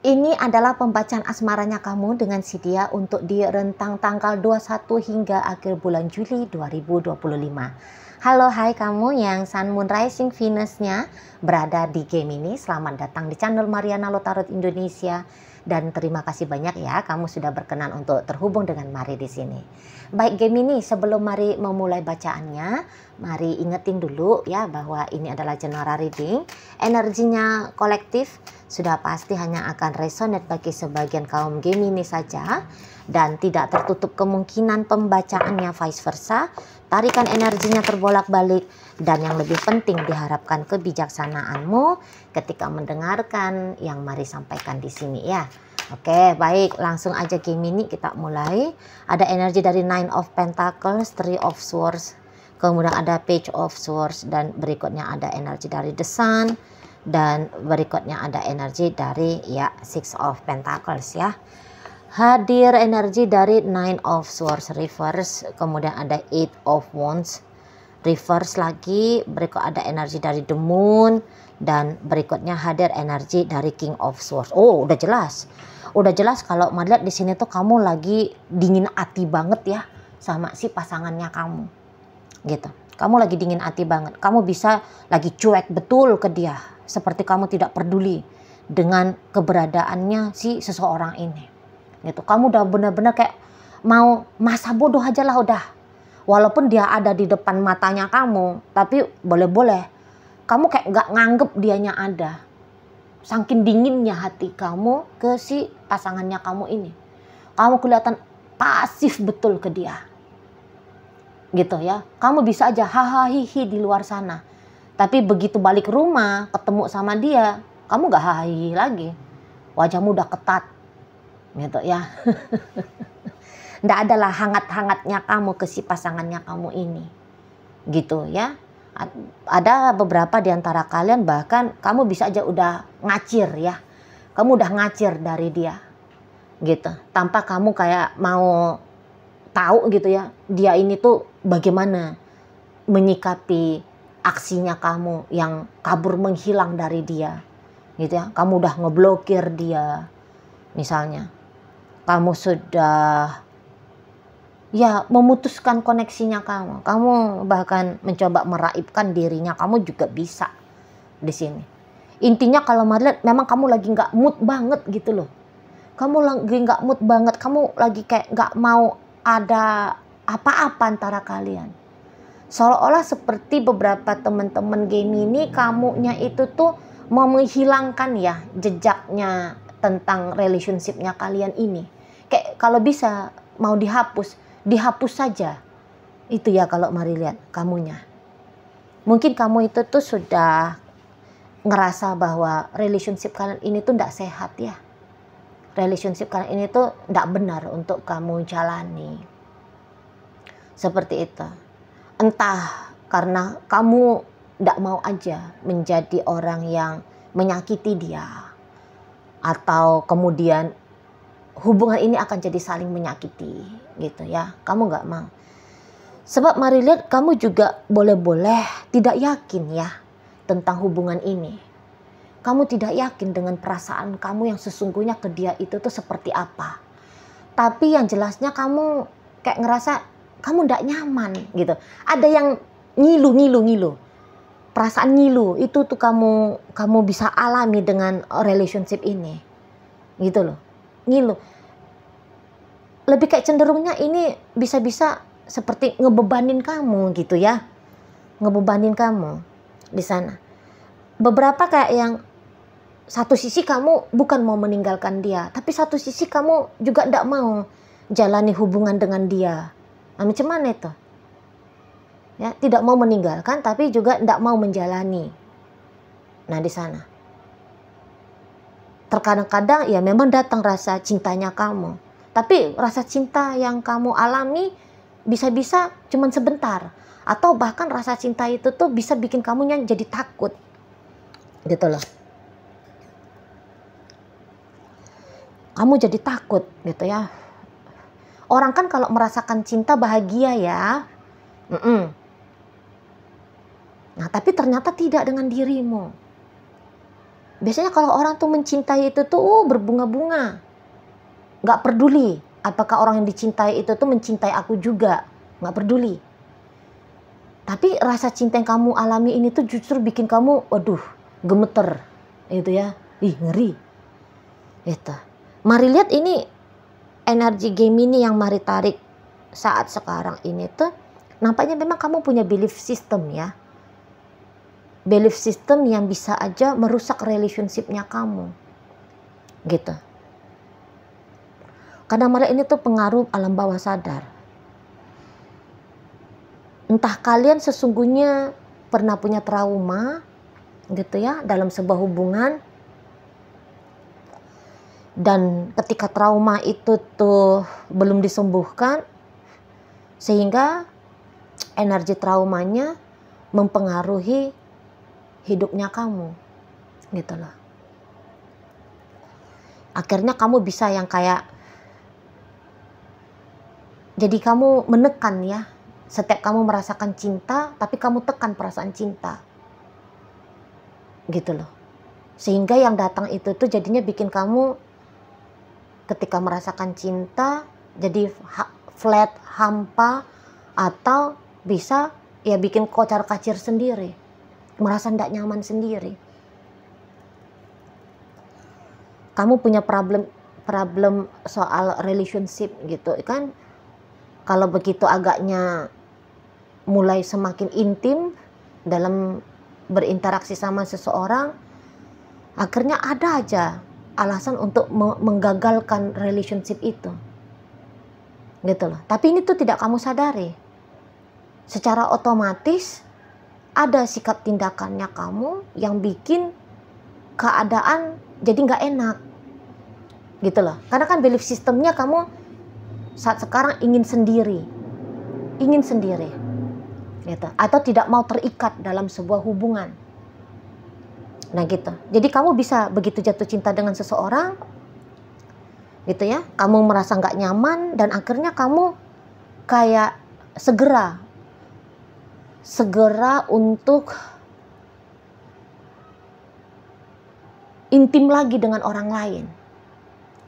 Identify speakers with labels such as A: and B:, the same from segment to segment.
A: Ini adalah pembacaan asmaranya kamu dengan si dia untuk di rentang tanggal 21 hingga akhir bulan Juli 2025. Halo, hai kamu yang Sun Moon Rising Venus-nya berada di Gemini. Selamat datang di channel Mariana Lotarot Indonesia. Dan terima kasih banyak ya kamu sudah berkenan untuk terhubung dengan Mari di sini. Baik Gemini, sebelum Mari memulai bacaannya, Mari ingetin dulu ya bahwa ini adalah general reading. Energinya kolektif sudah pasti hanya akan resonate bagi sebagian kaum Gemini saja dan tidak tertutup kemungkinan pembacaannya vice versa. Tarikan energinya terbolak-balik dan yang lebih penting diharapkan kebijaksanaanmu ketika mendengarkan yang Mari sampaikan di sini ya. Oke, baik, langsung aja Gemini kita mulai. Ada energi dari Nine of Pentacles, Three of Swords, kemudian ada Page of Swords, dan berikutnya ada energi dari The Sun, dan berikutnya ada energi dari ya Six of Pentacles ya. Hadir energi dari Nine of Swords reverse, kemudian ada Eight of Wands reverse lagi, berikut ada energi dari The Moon, dan berikutnya hadir energi dari King of Swords. Oh, udah jelas. Udah jelas kalau melihat di sini tuh kamu lagi dingin hati banget ya sama si pasangannya kamu. Gitu. Kamu lagi dingin hati banget. Kamu bisa lagi cuek betul ke dia, seperti kamu tidak peduli dengan keberadaannya si seseorang ini. Gitu. Kamu udah benar-benar kayak mau masa bodoh aja lah udah. Walaupun dia ada di depan matanya kamu, tapi boleh-boleh kamu kayak nggak nganggep dianya ada. Saking dinginnya hati kamu ke si pasangannya kamu ini. Kamu kelihatan pasif betul ke dia. Gitu ya. Kamu bisa aja hahaha hihi di luar sana. Tapi begitu balik rumah, ketemu sama dia, kamu gak hahaha lagi. Wajahmu udah ketat. Gitu ya. Nggak adalah hangat-hangatnya kamu ke si pasangannya kamu ini. Gitu ya. Ada beberapa di antara kalian bahkan kamu bisa aja udah ngacir ya. Kamu udah ngacir dari dia. Gitu. Tanpa kamu kayak mau tahu gitu ya. Dia ini tuh bagaimana menyikapi aksinya kamu yang kabur menghilang dari dia. Gitu ya. Kamu udah ngeblokir dia. Misalnya. Kamu sudah ya memutuskan koneksinya kamu. Kamu bahkan mencoba meraibkan dirinya. Kamu juga bisa di sini. Intinya kalau melihat memang kamu lagi nggak mood banget gitu loh. Kamu lagi nggak mood banget. Kamu lagi kayak nggak mau ada apa-apa antara kalian. Seolah-olah seperti beberapa teman-teman Gemini, kamunya itu tuh mau menghilangkan ya jejaknya tentang relationshipnya kalian ini. Kayak kalau bisa mau dihapus saja. Itu ya kalau Mari lihat kamunya. Mungkin kamu itu tuh sudah ngerasa bahwa relationship kalian ini tuh tidak sehat ya. Relationship kalian ini tuh tidak benar untuk kamu jalani. Seperti itu. Entah karena kamu tidak mau aja menjadi orang yang menyakiti dia. Atau kemudian hubungan ini akan jadi saling menyakiti gitu ya. Kamu nggak mau. Sebab Mari lihat kamu juga boleh-boleh tidak yakin ya tentang hubungan ini. Kamu tidak yakin dengan perasaan kamu yang sesungguhnya ke dia itu tuh seperti apa. Tapi yang jelasnya kamu kayak ngerasa kamu nggak nyaman gitu. Ada yang ngilu. Perasaan ngilu itu tuh kamu bisa alami dengan relationship ini. Gitu loh. Ngilu. Lebih kayak cenderungnya ini bisa-bisa seperti ngebebanin kamu gitu ya. Ngebebanin kamu di sana. Beberapa kayak yang satu sisi kamu bukan mau meninggalkan dia, tapi satu sisi kamu juga tidak mau jalani hubungan dengan dia. Nah, macam mana itu? Ya, tidak mau meninggalkan tapi juga tidak mau menjalani. Nah, di sana. Terkadang-kadang ya memang datang rasa cintanya kamu. Tapi rasa cinta yang kamu alami bisa-bisa cuma sebentar. Atau bahkan rasa cinta itu tuh bisa bikin kamunya jadi takut. Gitu loh. Kamu jadi takut gitu ya. Orang kan kalau merasakan cinta bahagia ya. Nah tapi ternyata tidak dengan dirimu. Biasanya kalau orang tuh mencintai itu tuh berbunga-bunga, nggak peduli apakah orang yang dicintai itu tuh mencintai aku juga, nggak peduli. Tapi rasa cinta yang kamu alami ini tuh justru bikin kamu, waduh, gemeter, itu ya, ngeri. Itu. Mari lihat ini energi Gemini yang Mari tarik saat sekarang ini tuh, nampaknya memang kamu punya belief system ya. Belief system yang bisa aja merusak relationship-nya kamu. Gitu. Karena malah ini tuh pengaruh alam bawah sadar. Entah kalian sesungguhnya pernah punya trauma gitu ya dalam sebuah hubungan. Dan ketika trauma itu tuh belum disembuhkan, sehingga energi traumanya mempengaruhi hidupnya kamu, gitu loh. Akhirnya kamu bisa yang kayak, jadi kamu menekan ya, setiap kamu merasakan cinta, tapi kamu tekan perasaan cinta, gitu loh. Sehingga yang datang itu tuh jadinya bikin kamu ketika merasakan cinta jadi flat, hampa, atau bisa ya bikin kocar kacir sendiri. Merasa tidak nyaman sendiri. Kamu punya problem soal relationship gitu kan. Kalau begitu agaknya mulai semakin intim dalam berinteraksi sama seseorang, akhirnya ada aja alasan untuk menggagalkan relationship itu. Gitu loh. Tapi ini tuh tidak kamu sadari. Secara otomatis ada sikap tindakannya kamu yang bikin keadaan jadi nggak enak, gitu loh. Karena kan belief sistemnya kamu saat sekarang ingin sendiri, gitu. Atau tidak mau terikat dalam sebuah hubungan. Nah gitu. Jadi kamu bisa begitu jatuh cinta dengan seseorang, gitu ya. Kamu merasa nggak nyaman dan akhirnya kamu kayak segera untuk intim lagi dengan orang lain,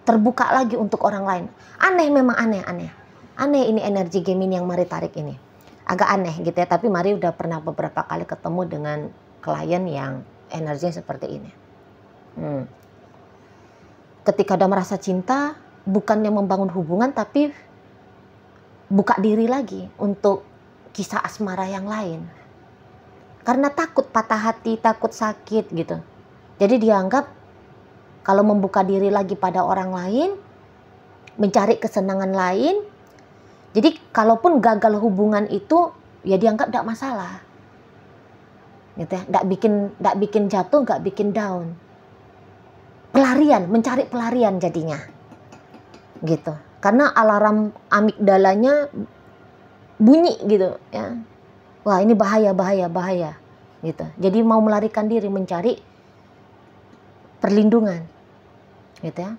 A: terbuka lagi untuk orang lain. Aneh, memang aneh ini energi Gemini yang Mari tarik ini, agak aneh gitu ya. Tapi Mari udah pernah beberapa kali ketemu dengan klien yang energinya seperti ini. Ketika udah merasa cinta, bukannya membangun hubungan, tapi buka diri lagi untuk kisah asmara yang lain. Karena takut patah hati, takut sakit gitu. Jadi dianggap kalau membuka diri lagi pada orang lain, mencari kesenangan lain, jadi kalaupun gagal hubungan itu ya dianggap tidak masalah. Gitu ya, tidak bikin jatuh, nggak bikin down. Pelarian, mencari pelarian jadinya. Gitu. Karena alarm amigdalanya bunyi gitu ya. Wah, ini bahaya gitu. Jadi mau melarikan diri, mencari perlindungan. Gitu ya.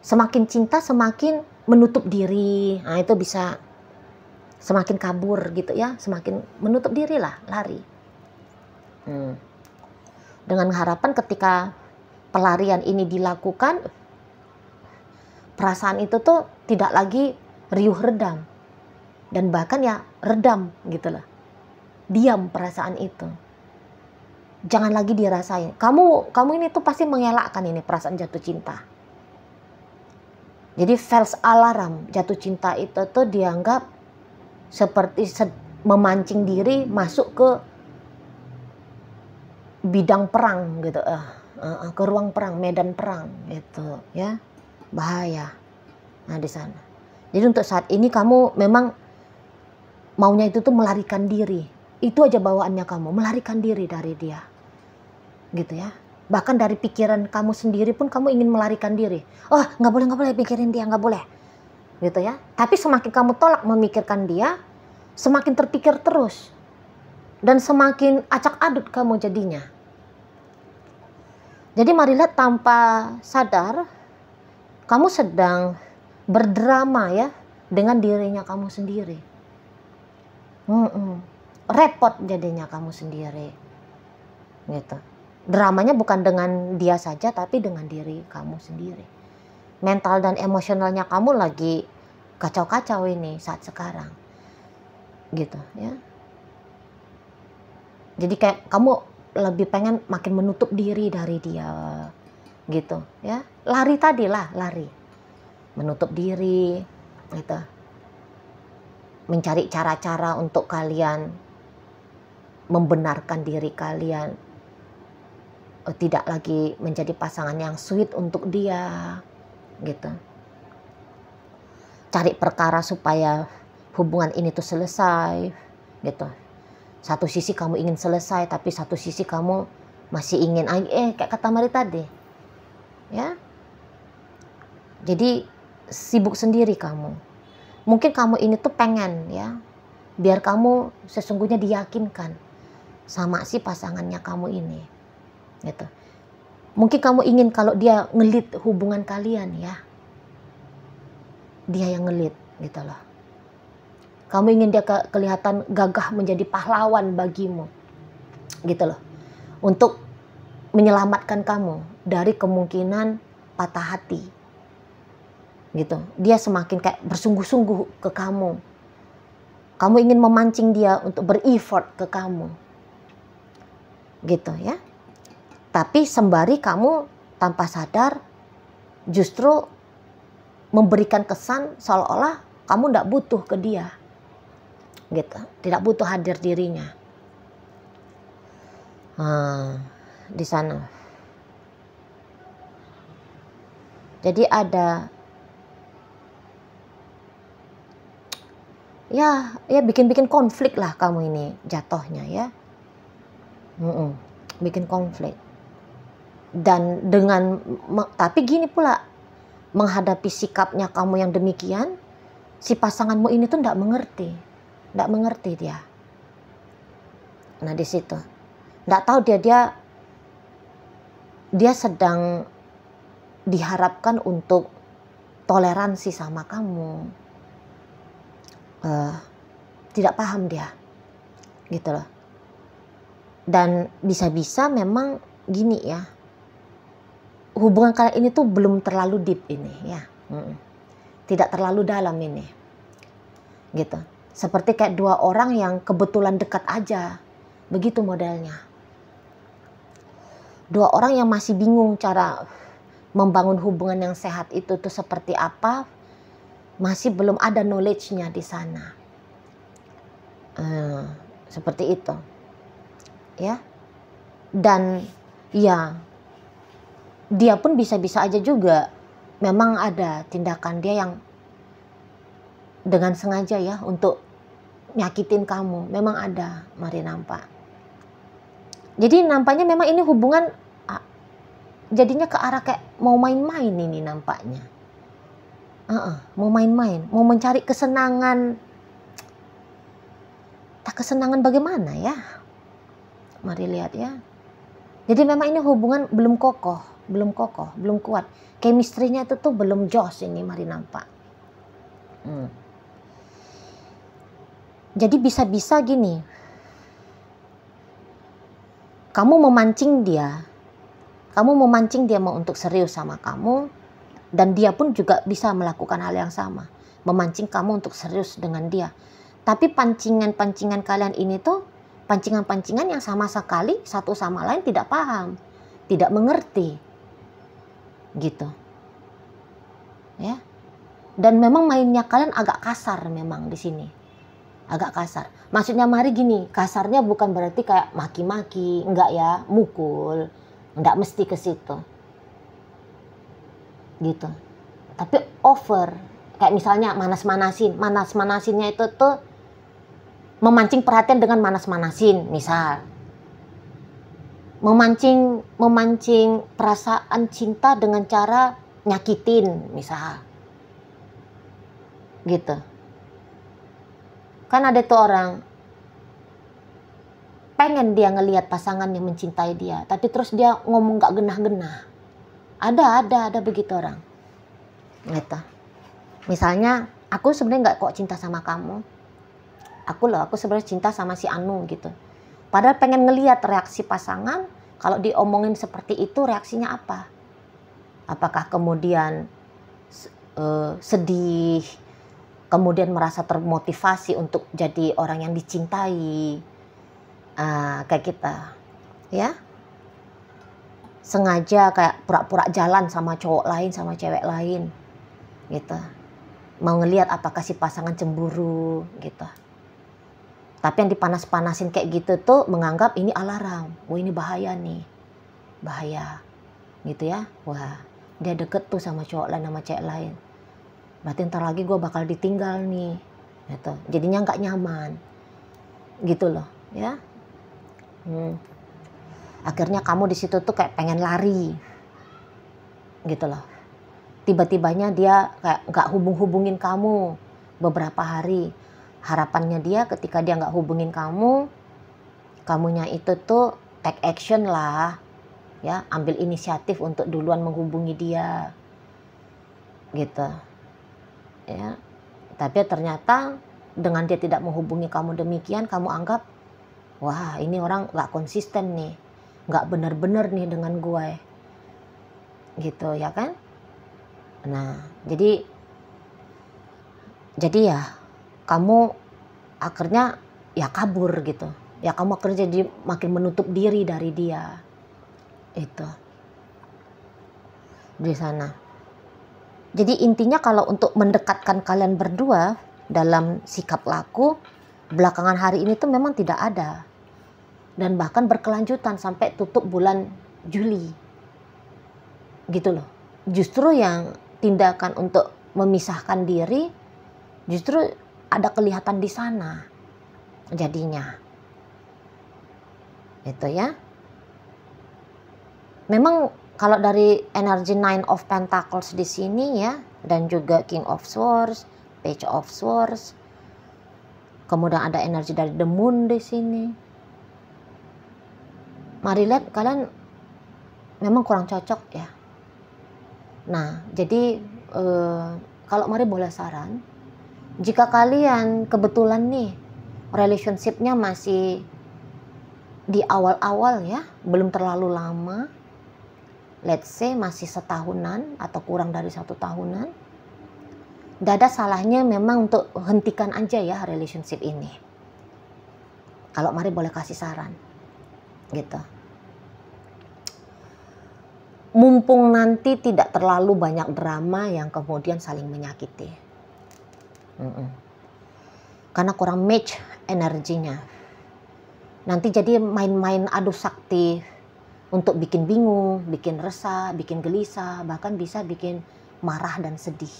A: Semakin cinta semakin menutup diri. Nah, itu bisa semakin kabur gitu ya, semakin menutup diri lah, lari. Dengan harapan ketika pelarian ini dilakukan, perasaan itu tuh tidak lagi riuh redam. Dan bahkan ya redam gitu loh. Diam perasaan itu. Jangan lagi dirasain. Kamu ini tuh pasti mengelakkan ini perasaan jatuh cinta. Jadi false alarm jatuh cinta itu tuh dianggap seperti memancing diri masuk ke bidang perang gitu. Ke ruang perang, medan perang gitu ya. Bahaya. Nah di sana. Jadi untuk saat ini kamu memang maunya itu tuh melarikan diri. Itu aja bawaannya kamu, melarikan diri dari dia. Gitu ya. Bahkan dari pikiran kamu sendiri pun kamu ingin melarikan diri. Oh, nggak boleh pikirin dia, nggak boleh. Gitu ya. Tapi semakin kamu tolak memikirkan dia, semakin terpikir terus. Dan semakin acak adut kamu jadinya. Jadi mari lihat, tanpa sadar kamu sedang berdrama ya dengan dirinya kamu sendiri. Repot jadinya kamu sendiri gitu. Dramanya bukan dengan dia saja, tapi dengan diri kamu sendiri. Mental dan emosionalnya kamu lagi kacau-kacau ini saat sekarang, gitu ya. Jadi kayak kamu lebih pengen makin menutup diri dari dia, gitu ya. Lari tadi lah, lari, menutup diri, gitu. Mencari cara-cara untuk kalian membenarkan diri kalian tidak lagi menjadi pasangan yang sweet untuk dia, gitu. Cari perkara supaya hubungan ini tuh selesai, gitu. Satu sisi kamu ingin selesai, tapi satu sisi kamu masih ingin kayak kata Mari tadi, ya. Jadi sibuk sendiri kamu. Mungkin kamu ini tuh pengen ya, biar kamu sesungguhnya diyakinkan sama si pasangannya kamu ini, gitu. Mungkin kamu ingin kalau dia ngelit hubungan kalian ya, dia yang ngelit, gitu loh. Kamu ingin dia kelihatan gagah menjadi pahlawan bagimu, gitu loh. Untuk menyelamatkan kamu dari kemungkinan patah hati, gitu. Dia semakin kayak bersungguh-sungguh ke kamu. Kamu ingin memancing dia untuk ber-effort ke kamu, gitu ya. Tapi sembari kamu tanpa sadar justru memberikan kesan seolah-olah kamu tidak butuh ke dia, gitu. Tidak butuh hadir dirinya. Di sana. Jadi ada ya bikin konflik lah kamu ini jatuhnya ya. Bikin konflik. Dan tapi gini pula, menghadapi sikapnya kamu yang demikian, si pasanganmu ini tuh tidak mengerti dia. Nah di situ, tidak tahu dia sedang diharapkan untuk toleransi sama kamu, tidak paham dia, gitu loh. Dan bisa-bisa memang gini ya, hubungan kalian ini tuh belum terlalu deep ini ya, tidak terlalu dalam ini, gitu. Seperti kayak dua orang yang kebetulan dekat aja, begitu modelnya. Dua orang yang masih bingung cara membangun hubungan yang sehat itu tuh seperti apa, masih belum ada knowledge-nya di sana. Seperti itu, ya. Dan ya, dia pun bisa-bisa aja juga memang ada tindakan dia yang dengan sengaja ya untuk nyakitin kamu. Memang ada, Mari nampak. Jadi nampaknya memang ini hubungan jadinya ke arah kayak mau main-main ini nampaknya. Mau main-main, mau mencari kesenangan. Tak kesenangan bagaimana ya? Mari lihat ya. Jadi memang ini hubungan belum kokoh, belum kuat. Chemistry-nya itu tuh belum jos ini, Mari nampak. Jadi bisa-bisa gini, kamu memancing dia mau untuk serius sama kamu, dan dia pun juga bisa melakukan hal yang sama, memancing kamu untuk serius dengan dia. Tapi pancingan-pancingan kalian ini tuh pancingan-pancingan yang sama sekali satu sama lain tidak paham, tidak mengerti, gitu ya. Dan memang mainnya kalian agak kasar memang di sini, agak kasar. Maksudnya Mari gini, kasarnya bukan berarti kayak maki-maki, enggak ya, mukul, enggak mesti ke situ, gitu. Tapi over, kayak misalnya manas-manasinnya itu tuh memancing perhatian dengan manas-manasin, misal. Memancing perasaan cinta dengan cara nyakitin, misal. Gitu. Kan ada tuh orang pengen dia ngelihat pasangannya mencintai dia, tapi terus dia ngomong gak genah-genah. Ada begitu orang. Gitu. Misalnya, aku sebenarnya gak kok cinta sama kamu. Aku sebenarnya cinta sama si Anu gitu. Padahal pengen ngelihat reaksi pasangan, Kalau diomongin seperti itu reaksinya apa? Apakah kemudian sedih, kemudian merasa termotivasi untuk jadi orang yang dicintai, kayak kita, ya? Sengaja kayak pura-pura jalan sama cowok lain, sama cewek lain, gitu. Mau ngelihat apakah si pasangan cemburu, gitu. Tapi yang dipanas-panasin kayak gitu tuh menganggap ini alarm, wah ini bahaya nih, bahaya, gitu ya. Wah, dia deket tuh sama cowok lain, sama cewek lain. Berarti ntar lagi gue bakal ditinggal nih, gitu. Jadinya nggak nyaman, gitu loh, ya. Akhirnya kamu di situ tuh kayak pengen lari, gitu loh. Tiba-tibanya dia kayak nggak hubungin kamu beberapa hari. Harapannya dia ketika dia nggak hubungin kamu, kamunya itu tuh take action lah, ya, ambil inisiatif untuk duluan menghubungi dia, gitu. Ya, tapi ternyata dengan dia tidak menghubungi kamu demikian, kamu anggap, wah ini orang gak konsisten nih, gak bener-bener nih dengan gue, gitu ya kan. Nah jadi ya kamu akhirnya ya kabur gitu, ya kamu akhirnya jadi makin menutup diri dari dia, itu di sana. Jadi intinya kalau untuk mendekatkan kalian berdua dalam sikap laku, belakangan hari ini tuh memang tidak ada. Dan bahkan berkelanjutan sampai tutup bulan Juli. Gitu loh. Justru yang tindakan untuk memisahkan diri, justru ada kelihatan di sana jadinya. Itu ya. Memang kalau dari energi Nine of Pentacles di sini ya, dan juga King of Swords, Page of Swords, kemudian ada energi dari The Moon di sini. Mari lihat kalian memang kurang cocok ya. Nah, jadi kalau Mari boleh saran, jika kalian kebetulan nih relationship-nya masih di awal-awal ya, belum terlalu lama, let's say masih setahunan atau kurang dari 1 tahunan, tidak ada salahnya memang untuk hentikan aja ya relationship ini. Kalau Mari boleh kasih saran, gitu. Mumpung nanti tidak terlalu banyak drama yang kemudian saling menyakiti. Karena kurang match energinya. Nanti jadi main-main adu sakti untuk bikin bingung, bikin resah, bikin gelisah, bahkan bisa bikin marah dan sedih.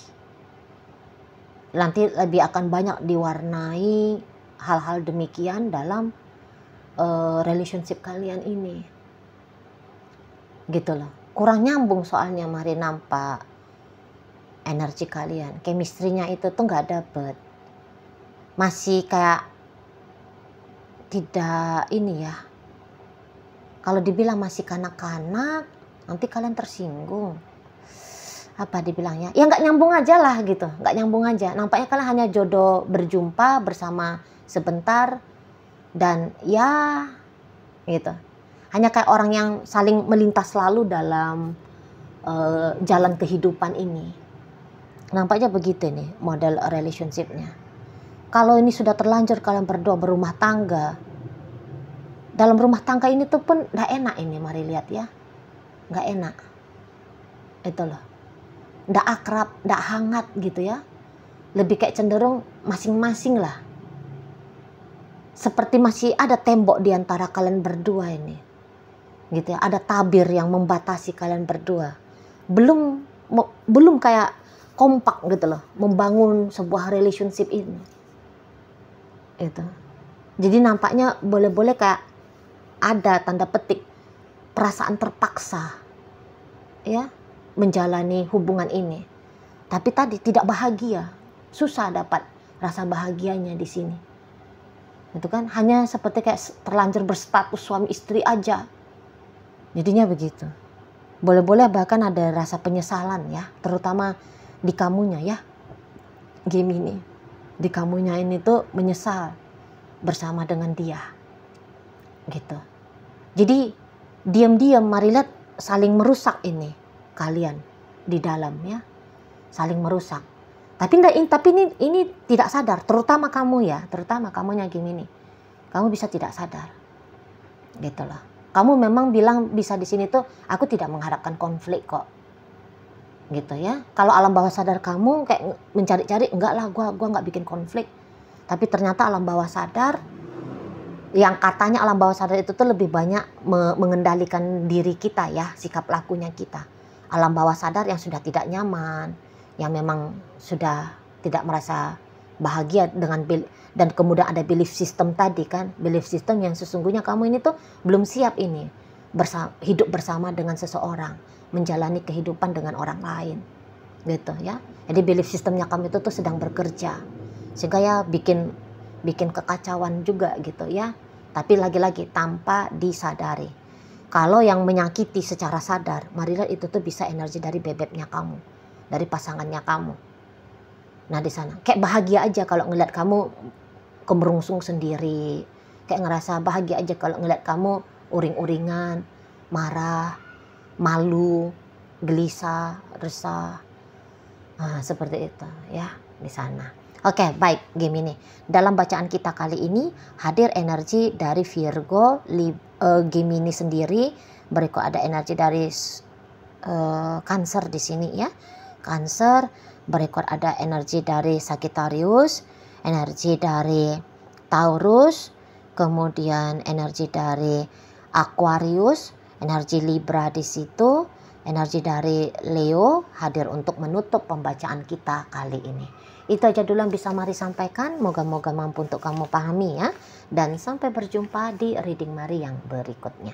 A: Nanti lebih akan banyak diwarnai hal-hal demikian dalam relationship kalian ini. Gitu loh. Kurang nyambung soalnya Mari nampak energi kalian. Chemistry-nya itu tuh nggak dapet. Masih kayak tidak ini ya. Kalau dibilang masih kanak-kanak, nanti kalian tersinggung. Apa dibilangnya? Ya nggak nyambung aja lah gitu, nggak nyambung aja. Nampaknya kalian hanya jodoh berjumpa bersama sebentar dan ya gitu. Hanya kayak orang yang saling melintas lalu dalam jalan kehidupan ini. Nampaknya begitu nih model relationship-nya. Kalau ini sudah terlanjur kalian berdua berumah tangga, dalam rumah tangga ini tuh pun gak enak ini, Mari lihat ya. Gak enak. Itu loh. Gak akrab, gak hangat gitu ya. Lebih kayak cenderung masing-masing lah. Seperti masih ada tembok di antara kalian berdua ini. Gitu ya. Ada tabir yang membatasi kalian berdua. Belum kayak kompak gitu loh. Membangun sebuah relationship ini. Itu. Jadi nampaknya boleh-boleh kayak ada tanda petik perasaan terpaksa ya menjalani hubungan ini, tapi tadi tidak bahagia, susah dapat rasa bahagianya di sini. Itu kan hanya seperti kayak terlanjur berstatus suami istri aja, jadinya begitu. Boleh-boleh bahkan ada rasa penyesalan ya, terutama di kamunya ya, Gemini, di kamunya ini tuh menyesal bersama dengan dia gitu. Jadi diam-diam mari lihat saling merusak ini kalian di dalam ya, saling merusak. Tapi ini tidak sadar, terutama kamu ya, terutama kamunya Gemini. Kamu bisa tidak sadar, gitu loh. Kamu memang bilang bisa di sini tuh, aku tidak mengharapkan konflik kok, gitu ya. Kalau alam bawah sadar kamu kayak mencari-cari, enggak lah, gua nggak bikin konflik. Tapi ternyata alam bawah sadar, yang katanya alam bawah sadar itu tuh lebih banyak mengendalikan diri kita ya, sikap lakunya kita. Alam bawah sadar yang sudah tidak nyaman, yang memang sudah tidak merasa bahagia dengan dan kemudian ada belief system tadi kan, belief system yang sesungguhnya kamu ini tuh belum siap ini hidup bersama dengan seseorang, menjalani kehidupan dengan orang lain, gitu ya. Jadi belief systemnya kamu itu tuh sedang bekerja, sehingga ya bikin kekacauan juga gitu ya. Tapi lagi-lagi tanpa disadari. Kalau yang menyakiti secara sadar, marilah itu tuh bisa energi dari bebeknya kamu, dari pasangannya kamu. Nah di sana kayak bahagia aja kalau ngeliat kamu kemerungsung sendiri, kayak ngerasa bahagia aja kalau ngeliat kamu uring-uringan, marah, malu, gelisah, resah. Nah, seperti itu ya di sana. Oke, baik Gemini. Dalam bacaan kita kali ini hadir energi dari Virgo, Gemini sendiri. Berikut ada energi dari Cancer di sini ya. Cancer, berikut ada energi dari Sagittarius, energi dari Taurus, kemudian energi dari Aquarius, energi Libra di situ, energi dari Leo hadir untuk menutup pembacaan kita kali ini. Itu aja dulu yang bisa Mari sampaikan. Moga-moga mampu untuk kamu pahami ya. Dan sampai berjumpa di reading Mari yang berikutnya.